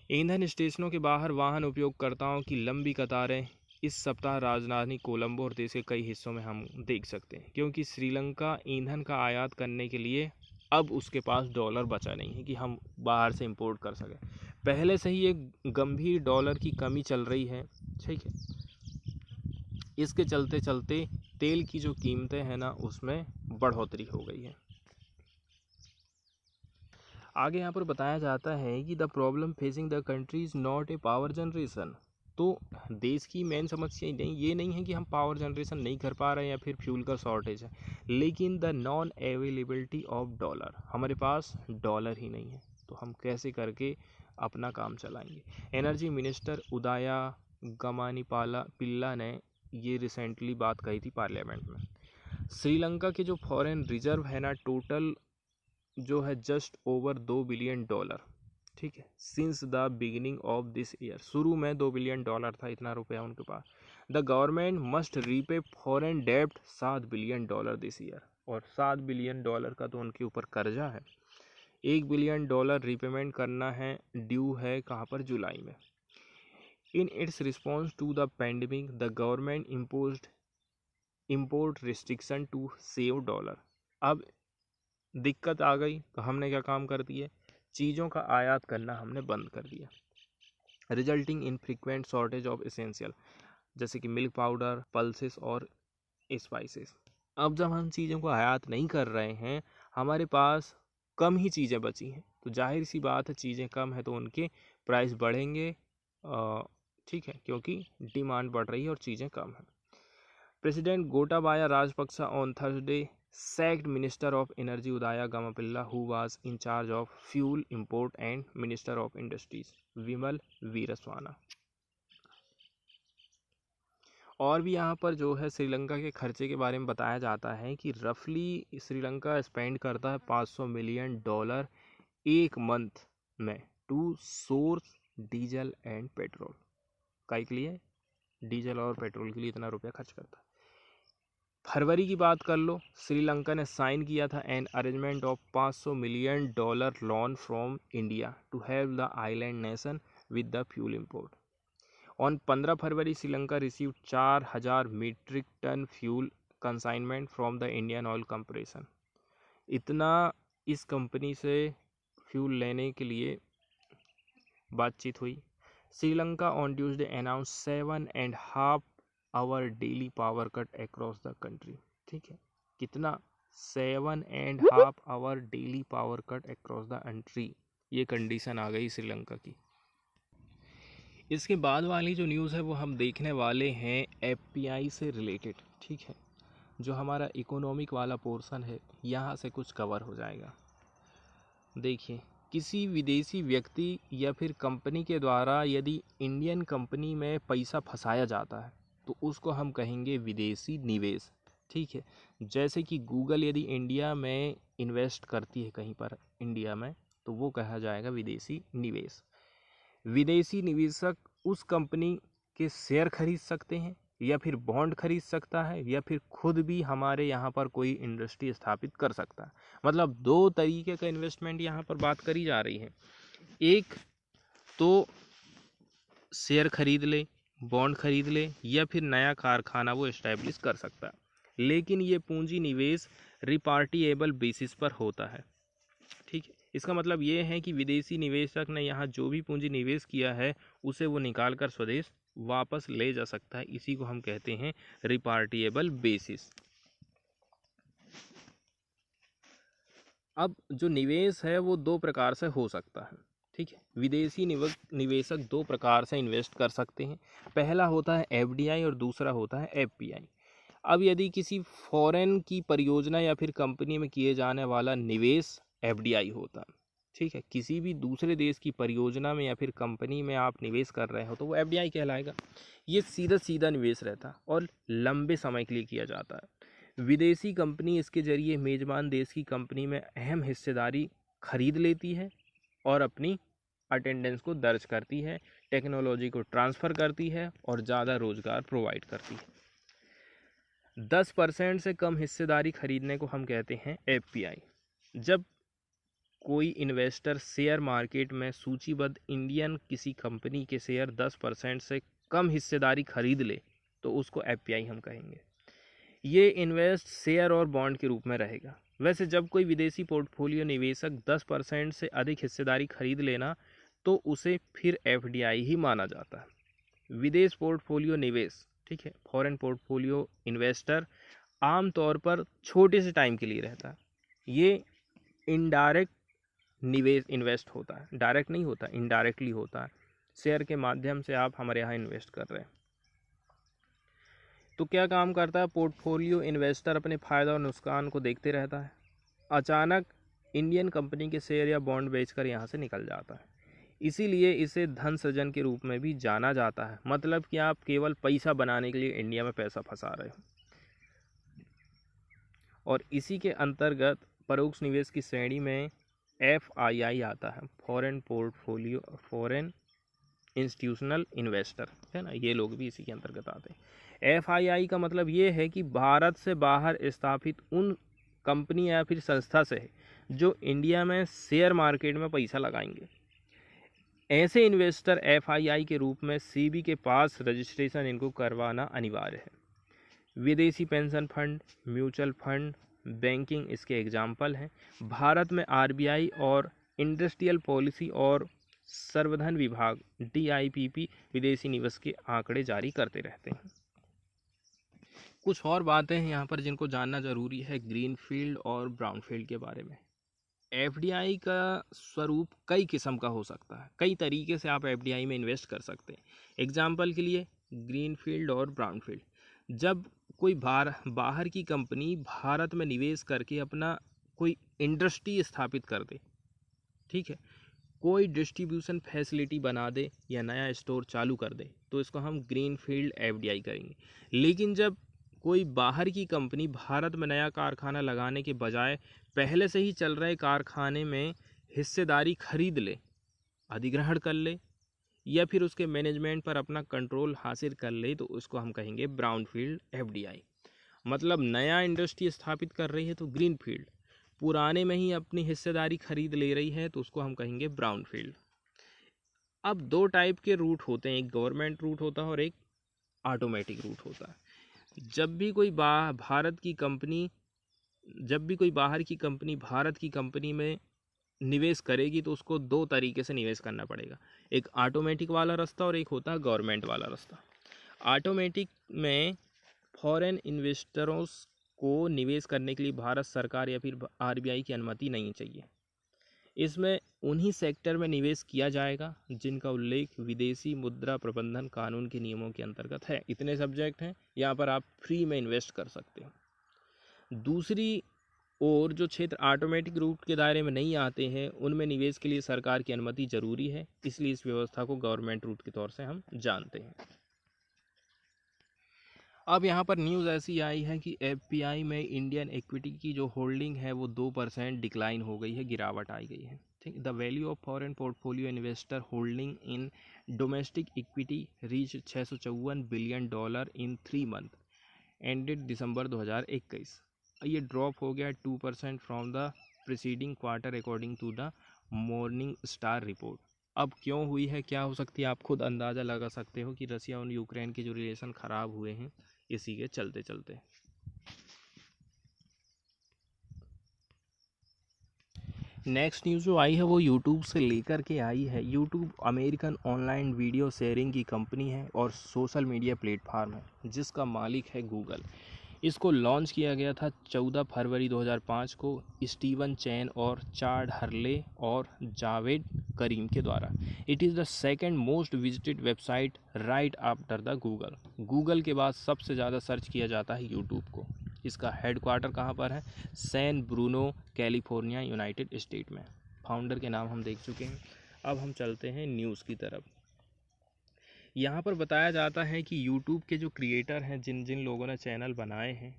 ईंधन स्टेशनों के बाहर वाहन उपयोगकर्ताओं की लंबी कतारें इस सप्ताह राजधानी कोलंबो और देश के कई हिस्सों में हम देख सकते हैं, क्योंकि श्रीलंका ईंधन का आयात करने के लिए अब उसके पास डॉलर बचा नहीं है कि हम बाहर से इंपोर्ट कर सकें। पहले से ही एक गंभीर डॉलर की कमी चल रही है। ठीक है, इसके चलते चलते तेल की जो कीमतें हैं ना उसमें बढ़ोतरी हो गई है। आगे यहाँ पर बताया जाता है कि the problem facing the country is not a power generation. तो देश की मेन समस्या ये नहीं है कि हम पावर जनरेशन नहीं कर पा रहे हैं या फिर फ्यूल का शॉर्टेज है, लेकिन the non availability of dollar, हमारे पास डॉलर ही नहीं है तो हम कैसे करके अपना काम चलाएंगे। एनर्जी मिनिस्टर उदया पिल्ला ने ये रिसेंटली बात कही थी पार्लियामेंट में। श्रीलंका के जो फॉरेन रिजर्व है ना, टोटल जो है जस्ट ओवर $2 बिलियन। ठीक है, since the beginning of this year, शुरू में $2 बिलियन था, इतना रुपया उनके पास। The government must repay foreign डेब्ट $7 बिलियन दिस ईयर, और $7 बिलियन का तो उनके ऊपर कर्जा है। $1 बिलियन रीपेमेंट करना है, ड्यू है कहाँ पर? जुलाई में। In its response to the pandemic, the government imposed import restriction to save dollar। अब दिक्कत आ गई तो हमने क्या काम कर दिए? चीज़ों का आयात करना हमने बंद कर दिया, resulting in frequent shortage of essential, जैसे कि मिल्क पाउडर, पल्सेस और स्पाइसेस। अब जब हम चीज़ों को आयात नहीं कर रहे हैं, हमारे पास कम ही चीज़ें बची हैं, तो जाहिर सी बात है चीज़ें कम है तो उनके प्राइस बढ़ेंगे। ठीक है, क्योंकि डिमांड बढ़ रही है और चीज़ें कम हैं। President Gotabaya Rajapaksa on Thursday sacked minister of energy Udaya Gammanpila who was in charge of fuel import and minister of industries Wimal वीरस्वाना। और भी यहाँ पर जो है श्रीलंका के खर्चे के बारे में बताया जाता है कि रफली श्रीलंका स्पेंड करता है $500 मिलियन एक मंथ में to source diesel and petrol. काहे के लिए? डीजल और पेट्रोल के लिए इतना रुपया खर्च करता है। फरवरी की बात कर लो, श्रीलंका ने साइन किया था an arrangement of $500 million loan from India to help the island nation with the fuel import. On 15 February Sri Lanka receive 4000 metric ton fuel consignment from the Indian Oil Corporation. इतना इस कंपनी से फ्यूल लेने के लिए बातचीत हुई। Sri Lanka on Tuesday announce 7.5 hour daily power cut across the country. ठीक है, कितना? 7.5 hour daily power cut across the country, ये कंडीशन आ गई श्रीलंका की। इसके बाद वाली जो न्यूज़ है वो हम देखने वाले हैं एफपीआई से रिलेटेड। ठीक है, जो हमारा इकोनॉमिक वाला पोर्शन है यहाँ से कुछ कवर हो जाएगा। देखिए, किसी विदेशी व्यक्ति या फिर कंपनी के द्वारा यदि इंडियन कंपनी में पैसा फंसाया जाता है तो उसको हम कहेंगे विदेशी निवेश। ठीक है, जैसे कि गूगल यदि इंडिया में इन्वेस्ट करती है कहीं पर इंडिया में तो वो कहा जाएगा विदेशी निवेश। विदेशी निवेशक उस कंपनी के शेयर खरीद सकते हैं या फिर बॉन्ड खरीद सकता है या फिर खुद भी हमारे यहाँ पर कोई इंडस्ट्री स्थापित कर सकता है। मतलब दो तरीके का इन्वेस्टमेंट यहाँ पर बात करी जा रही है। एक तो शेयर खरीद ले, बॉन्ड खरीद ले या फिर नया कारखाना वो इस्टेब्लिश कर सकता है, लेकिन ये पूंजी निवेश रिपार्टिएबल बेसिस पर होता है। ठीक है, इसका मतलब ये है कि विदेशी निवेशक ने यहाँ जो भी पूंजी निवेश किया है उसे वो निकाल कर स्वदेश वापस ले जा सकता है। इसी को हम कहते हैं रिपार्टिएबल बेसिस। अब जो निवेश है वो दो प्रकार से हो सकता है। ठीक है, विदेशी निवेशक दो प्रकार से इन्वेस्ट कर सकते हैं। पहला होता है एफडीआई और दूसरा होता है एफपीआई। अब यदि किसी फॉरेन की परियोजना या फिर कंपनी में किए जाने वाला निवेश एफडीआई होता है। ठीक है, किसी भी दूसरे देश की परियोजना में या फिर कंपनी में आप निवेश कर रहे हो तो वो एफडीआई कहलाएगा। ये सीधा सीधा निवेश रहता है और लंबे समय के लिए किया जाता है। विदेशी कंपनी इसके जरिए मेजबान देश की कंपनी में अहम हिस्सेदारी खरीद लेती है और अपनी अटेंडेंस को दर्ज करती है, टेक्नोलॉजी को ट्रांसफ़र करती है और ज़्यादा रोजगार प्रोवाइड करती है। 10% से कम हिस्सेदारी खरीदने को हम कहते हैं एफपीआई। जब कोई इन्वेस्टर शेयर मार्केट में सूचीबद्ध इंडियन किसी कंपनी के शेयर 10% से कम हिस्सेदारी खरीद ले तो उसको एफपीआई हम कहेंगे। ये इन्वेस्ट शेयर और बॉन्ड के रूप में रहेगा। वैसे जब कोई विदेशी पोर्टफोलियो निवेशक 10% से अधिक हिस्सेदारी खरीद लेना तो उसे फिर एफडीआई ही माना जाता है। विदेश पोर्टफोलियो निवेश, ठीक है, फॉरेन पोर्टफोलियो इन्वेस्टर आमतौर पर छोटे से टाइम के लिए रहता है। ये इनडायरेक्ट निवेश इन्वेस्ट होता है, डायरेक्ट नहीं होता, इनडायरेक्टली होता है। शेयर के माध्यम से आप हमारे यहाँ इन्वेस्ट कर रहे हैं। तो क्या काम करता है पोर्टफोलियो इन्वेस्टर? अपने फ़ायदा और नुकसान को देखते रहता है। अचानक इंडियन कंपनी के शेयर या बॉन्ड बेचकर यहाँ से निकल जाता है। इसीलिए इसे धन सृजन के रूप में भी जाना जाता है। मतलब कि आप केवल पैसा बनाने के लिए इंडिया में पैसा फंसा रहे हो। और इसी के अंतर्गत परोक्ष निवेश की श्रेणी में एफआईआई आता है, फॉरेन इंस्टीट्यूशनल इन्वेस्टर, है ना, ये लोग भी इसी के अंतर्गत आते हैं। एफआईआई का मतलब ये है कि भारत से बाहर स्थापित उन कंपनी या फिर संस्था से है जो इंडिया में शेयर मार्केट में पैसा लगाएंगे। ऐसे इन्वेस्टर एफआईआई के रूप में सीबी के पास रजिस्ट्रेशन इनको करवाना अनिवार्य है। विदेशी pension fund, mutual fund, banking इसके एग्जाम्पल हैं। भारत में आरबीआई और इंडस्ट्रियल पॉलिसी और संवर्धन विभाग डीआईपीपी विदेशी निवेश के आंकड़े जारी करते रहते हैं। कुछ और बातें हैं यहाँ पर जिनको जानना ज़रूरी है ग्रीनफील्ड और ब्राउनफील्ड के बारे में। एफडीआई का स्वरूप कई किस्म का हो सकता है, कई तरीके से आप एफडीआई में इन्वेस्ट कर सकते हैं। एग्जाम्पल के लिए ग्रीनफील्ड और ब्राउनफील्ड, जब कोई बाहर की कंपनी भारत में निवेश करके अपना कोई इंडस्ट्री स्थापित कर दे, ठीक है, कोई डिस्ट्रीब्यूशन फैसिलिटी बना दे या नया स्टोर चालू कर दे तो इसको हम ग्रीनफील्ड एफडीआई करेंगे। लेकिन जब कोई बाहर की कंपनी भारत में नया कारखाना लगाने के बजाय पहले से ही चल रहे कारखाने में हिस्सेदारी खरीद ले अधिग्रहण कर ले या फिर उसके मैनेजमेंट पर अपना कंट्रोल हासिल कर ले तो उसको हम कहेंगे ब्राउनफील्ड एफडीआई। मतलब नया इंडस्ट्री स्थापित कर रही है तो ग्रीनफील्ड, पुराने में ही अपनी हिस्सेदारी खरीद ले रही है तो उसको हम कहेंगे ब्राउनफील्ड। अब दो टाइप के रूट होते हैं, एक गवर्नमेंट रूट होता है और एक ऑटोमेटिक रूट होता है। जब भी कोई बाहर की कंपनी भारत की कंपनी में निवेश करेगी तो उसको दो तरीके से निवेश करना पड़ेगा, एक ऑटोमेटिक वाला रास्ता और एक होता है गवर्नमेंट वाला रास्ता। ऑटोमेटिक में फॉरेन इन्वेस्टरों को निवेश करने के लिए भारत सरकार या फिर आरबीआई की अनुमति नहीं चाहिए। इसमें उन्हीं सेक्टर में निवेश किया जाएगा जिनका उल्लेख विदेशी मुद्रा प्रबंधन कानून के नियमों के अंतर्गत है। इतने सब्जेक्ट हैं, यहाँ पर आप फ्री में इन्वेस्ट कर सकते हो। दूसरी और जो क्षेत्र ऑटोमेटिक रूट के दायरे में नहीं आते हैं उनमें निवेश के लिए सरकार की अनुमति जरूरी है, इसलिए इस व्यवस्था को गवर्नमेंट रूट के तौर से हम जानते हैं। अब यहाँ पर न्यूज़ ऐसी आई है कि एफपीआई में इंडियन इक्विटी की जो होल्डिंग है वो 2% डिक्लाइन हो गई है, गिरावट आई गई है। ठीक, the value of foreign portfolio investor holding in domestic equity reach $654 billion in 3 month ended December 2021। ये ड्रॉप हो गया 2% from the preceding quarter according to the Morningstar report. अब क्यों हुई है, क्या हो सकती है, आप खुद अंदाज़ा लगा सकते हो कि रसिया और यूक्रेन के जो रिलेशन ख़राब हुए हैं इसी के चलते चलते। नेक्स्ट न्यूज़ जो आई है वो यूट्यूब से लेकर के आई है। YouTube American online video sharing की कंपनी है और सोशल मीडिया प्लेटफार्म है जिसका मालिक है गूगल। इसको लॉन्च किया गया था 14 फरवरी 2005 को स्टीवन चैन और चाड हर्ले और जावेद करीम के द्वारा। It is the second most visited website right after the Google. Google के बाद सबसे ज़्यादा सर्च किया जाता है यूट्यूब को। इसका हेडक्वार्टर कहाँ पर है, San Bruno California United State में। फाउंडर के नाम हम देख चुके हैं। अब हम चलते हैं न्यूज़ की तरफ। यहाँ पर बताया जाता है कि यूट्यूब के जो क्रिएटर हैं, जिन जिन लोगों ने चैनल बनाए हैं,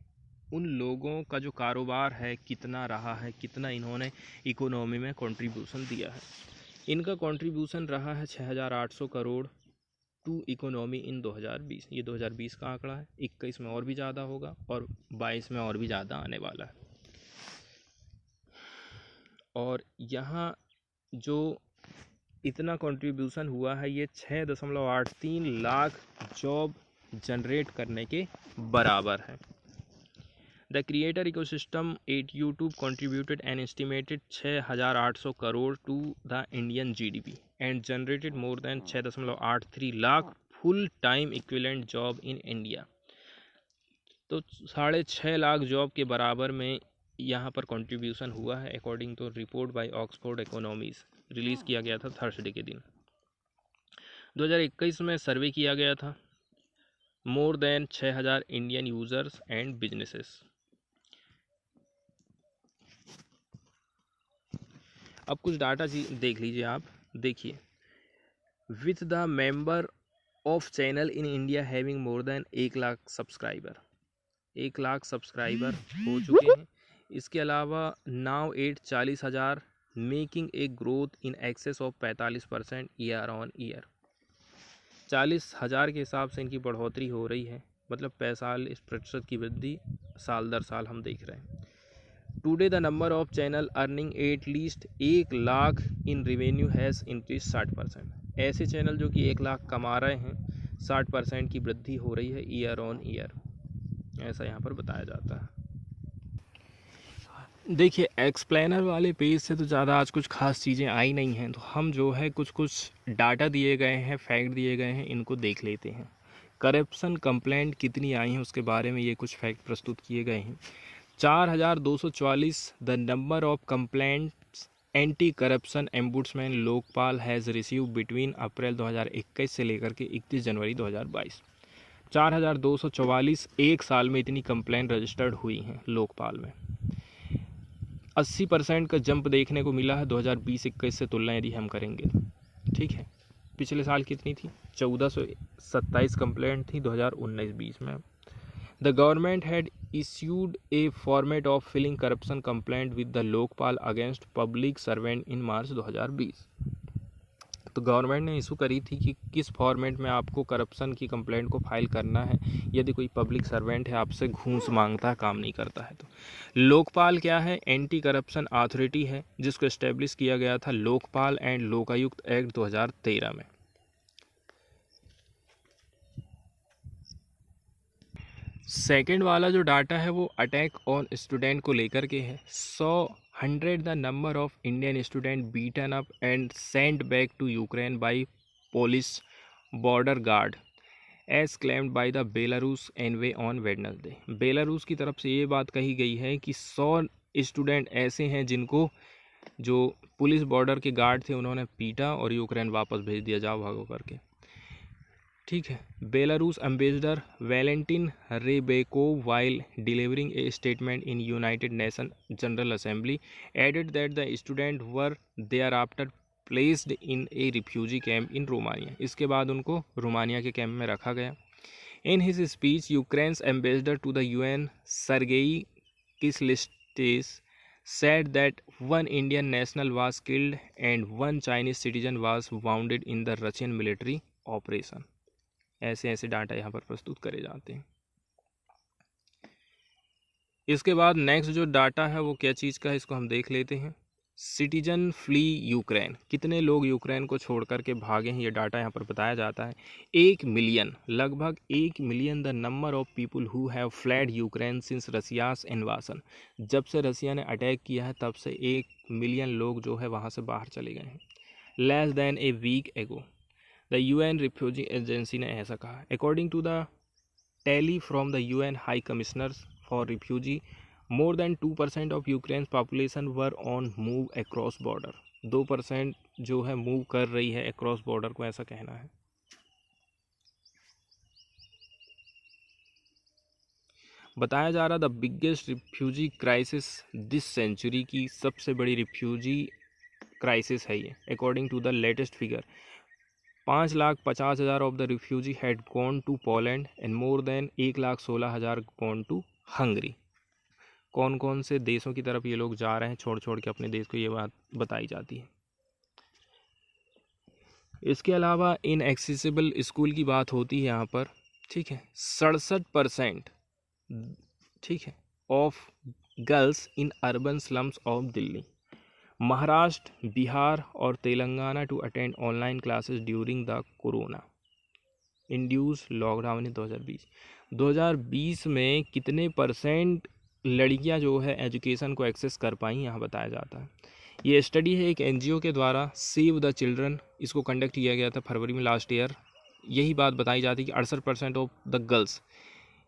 उन लोगों का जो कारोबार है कितना रहा है, कितना इन्होंने इकोनॉमी में कंट्रीब्यूशन दिया है। इनका कंट्रीब्यूशन रहा है 6,800 करोड़ टू इकोनॉमी इन 2020। ये 2020 का आंकड़ा है, 21 में और भी ज़्यादा होगा और 22 में और भी ज़्यादा आने वाला है। और यहाँ जो इतना कंट्रीब्यूशन हुआ है ये 6.83 लाख जॉब जनरेट करने के बराबर है। The creator ecosystem at YouTube contributed an estimated 6,800 crore to the Indian GDP and generated more than 6.83 lakh full time equivalent job in India. तो 6.5 लाख जॉब के बराबर में यहाँ पर कंट्रीब्यूशन हुआ है according to report by Oxford economics, release किया गया था थर्सडे के दिन। 2021 में सर्वे किया गया था more than 6,000 Indian users and businesses. अब कुछ डाटा देख लीजिए आप, देखिए with the member of channel in India having more than 1 lakh subscriber, 1 lakh subscriber हो चुके हैं। इसके अलावा now 40,000 making a growth in excess of 45% year on year. 40,000 के हिसाब से इनकी बढ़ोतरी हो रही है, मतलब 45% की वृद्धि साल दर साल हम देख रहे हैं। Today the number of channel earning at least 1 lakh in revenue has increase 60%। ऐसे चैनल जो कि 1 लाख कमा रहे हैं, 60% की वृद्धि हो रही है ईयर ऑन ईयर, ऐसा यहाँ पर बताया जाता है। देखिए एक्सप्लेनर वाले पेज से तो ज़्यादा आज कुछ खास चीज़ें आई नहीं हैं, तो हम जो है कुछ डाटा दिए गए हैं, फैक्ट दिए गए हैं, इनको देख लेते हैं। करप्शन कंप्लेंट कितनी आई हैं उसके बारे में ये कुछ फैक्ट प्रस्तुत किए गए हैं। 4,244 the number of complaints anti corruption ombudsman Lokpal has receive between April 2021 से लेकर के 31 जनवरी 2022। 4,244 एक साल में इतनी कंप्लेंट रजिस्टर्ड हुई हैं लोकपाल में। 80% का जंप देखने को मिला है 2020-21 से तुलना यदि हम करेंगे। ठीक है, पिछले साल कितनी थी, 1,427 कंप्लेंट थी 2019-20 में। The government had issued a format of filing corruption complaint with the Lokpal against public servant in March 2020। तो गवर्नमेंट ने इशू करी थी कि किस फॉर्मेट में आपको करप्शन की कंप्लेंट को फाइल करना है यदि कोई पब्लिक सर्वेंट है आपसे घूस मांगता है, काम नहीं करता है। तो लोकपाल क्या है? एंटी करप्शन अथॉरिटी है जिसको इस्टेब्लिश किया गया था लोकपाल एंड लोकायुक्त एक्ट 2013 में। सेकेंड वाला जो डाटा है वो अटैक ऑन स्टूडेंट को लेकर के है। 100 the number of Indian student beaten up and sent back to Ukraine by police border guard as claimed by the Belarus envoy on Wednesday. Belarus की तरफ से ये बात कही गई है कि 100 स्टूडेंट ऐसे हैं जिनको जो पुलिस बॉर्डर के गार्ड थे उन्होंने पीटा और यूक्रेन वापस भेज दिया, जाओ भागो करके। ठीक है। Belarus ambassador Valentin Rybakov while delivering a statement in United Nation General Assembly added that the student were thereafter placed in a refugee camp in Romania. इसके बाद उनको रोमानिया के कैंप में रखा गया। In his speech Ukraine's ambassador to the UN Sergiy Kyslytsya said that one Indian national was killed and one Chinese citizen was wounded in the Russian military operation। ऐसे ऐसे डाटा यहाँ पर प्रस्तुत करे जाते हैं। इसके बाद नेक्स्ट जो डाटा है वो क्या चीज़ का है, इसको हम देख लेते हैं। सिटीजन फ्ली यूक्रेन, कितने लोग यूक्रेन को छोड़ करके भागे हैं, ये डाटा यहाँ पर बताया जाता है। 1 मिलियन, लगभग 1 million the number of people who have fled Ukraine since Russia's invasion. जब से रसिया ने अटैक किया है तब से 1 मिलियन लोग जो है वहाँ से बाहर चले गए हैं। Less than a week ago the UN refugee agency ने ऐसा कहा। According to the tally from the UN high commissioners for refugee, more than 2% of Ukraine population were on move across border. 2% जो है मूव कर रही है अक्रॉस बॉर्डर को, ऐसा कहना है। बताया जा रहा the biggest refugee crisis this century की सबसे बड़ी रिफ्यूजी क्राइसिस है ये। According to the latest figure 5,50,000 of the refugee had gone to Poland and more than 1,16,000 gone to Hungary. कौन कौन से देशों की तरफ ये लोग जा रहे हैं छोड़ छोड़ के अपने देश को, ये बात बताई जाती है। इसके अलावा इनएक्सेसिबल स्कूल की बात होती है यहाँ पर। ठीक है। 67% ठीक है of girls in urban slums of Delhi, Maharashtra, Bihar और Telangana to attend online classes during the corona induced lockdown in 2020 में कितने परसेंट लड़कियां जो है एजुकेशन को एक्सेस कर पाई, यहाँ बताया जाता है। ये स्टडी है एक एनजीओ के द्वारा, सेव द चिल्ड्रन, इसको कंडक्ट किया गया था फरवरी में लास्ट ईयर। यही बात बताई जाती है कि 68% ऑफ द गर्ल्स,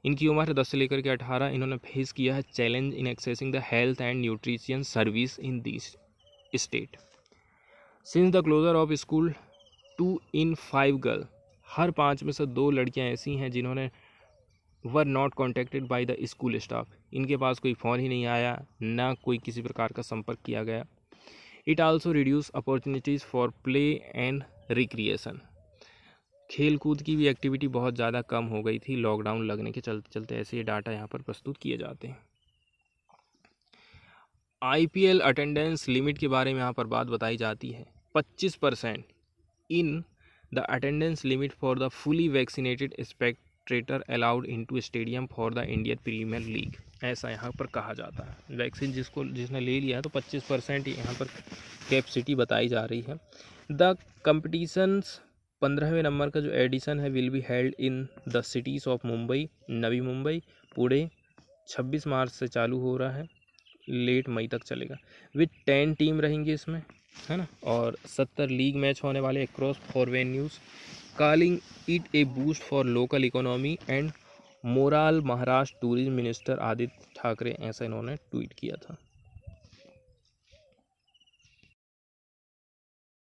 इनकी उम्र है 10 से लेकर के 18, इन्होंने फेस किया है challenge in accessing the health and nutrition service in this state. Since the closure of school 2 in 5 girl, हर 5 में से 2 लड़कियां ऐसी हैं जिन्होंने were not contacted by the school staff, इनके पास कोई फ़ोन ही नहीं आया, ना कोई किसी प्रकार का संपर्क किया गया। It also reduce opportunities for play and recreation, खेल कूद की भी एक्टिविटी बहुत ज़्यादा कम हो गई थी लॉकडाउन लगने के चलते चलते। ऐसे ये डाटा यहाँ पर प्रस्तुत किए जाते हैं। IPL अटेंडेंस लिमिट के बारे में यहाँ पर बात बताई जाती है। 25% in the attendance limit for the fully vaccinated spectator allowed into stadium for the Indian Premier League, ऐसा यहाँ पर कहा जाता है। वैक्सीन जिसने ले लिया है तो 25% यहाँ पर कैपेसिटी बताई जा रही है। द कंपटिशन्स 15वें नंबर का जो एडिशन है will be held in the cities of Mumbai, Navi Mumbai, Pune. 26 मार्च से चालू हो रहा है, लेट मई तक चलेगा। विथ 10 टीम रहेंगी इसमें, है ना, और 70 लीग मैच होने वाले across 4 venues. Calling it A boost for local economy and moral, Maharashtra tourism minister Aditya Thackeray, ऐसा इन्होंने ट्वीट किया था।